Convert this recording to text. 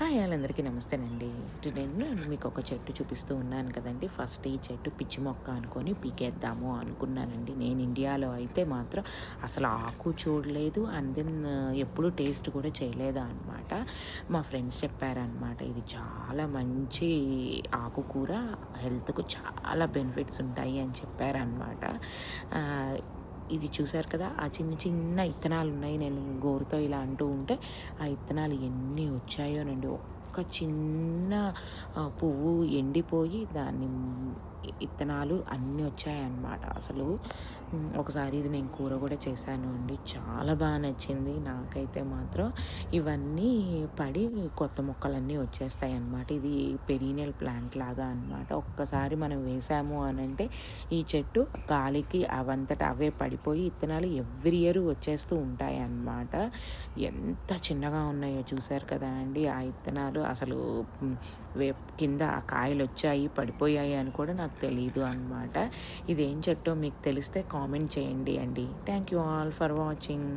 Hi అందరికీ నమస్తేనండి. నేను మీకు ఒక చెట్టు చూపిస్తూ ఉన్నాను కదండి. ఫస్ట్ ఈ చెట్టు పిచ్చి మొక్క అనుకొని పీకేద్దాము అనుకున్నానండి. నేను ఇండియాలో అయితే మాత్రం అసలు ఆకు చూడలేదు. అండ్ దెన్ ఎప్పుడు టేస్ట్ కూడా చేయలేదు అనమాట. మా ఫ్రెండ్స్ చెప్పారనమాట, ఇది చాలా మంచి ఆకుకూర, హెల్త్‌కు చాలా బెనిఫిట్స్ ఉంటాయి అని చెప్పారనమాట. ఆహ్, ఇది చూసారు కదా! ఆ చిన్న చిన్న ఇత్తనాలున్నాయి. నేను గోరుతో ఇలా అంటూ ఉంటే ఆ ఇత్తనాలు ఎన్ని వచ్చాయోనండి. ఒక్క చిన్న పువ్వు ఎండిపోయి దాన్ని ఇత్తనాలు అన్నీ వచ్చాయన్నమాట. అసలు ఒకసారి ఇది నేను కూర కూడా చేశాను అండి. చాలా బాగా నచ్చింది నాకైతే మాత్రం. ఇవన్నీ పడి కొత్త మొక్కలన్నీ వచ్చేస్తాయన్నమాట. ఇది పెరీనియల్ ప్లాంట్ లాగా అనమాట. ఒక్కసారి మనం వేసాము అనంటే ఈ చెట్టు గాలికి అవంతట అవే పడిపోయి ఇత్తనాలు ఎవ్రీ ఇయర్ వచ్చేస్తూ ఉంటాయన్నమాట. ఎంత చిన్నగా ఉన్నాయో చూసారు కదా అండి ఆ ఇత్తనాలు. అసలు హ్మ్, కింద ఆ కాయలొచ్చాయి, పడిపోయాయి అని కూడా నాకు తెలీదు అనమాట. ఇదేం చెట్టో మీకు తెలిస్తే కామెంట్ చేయండి అండి. Thank you all for watching.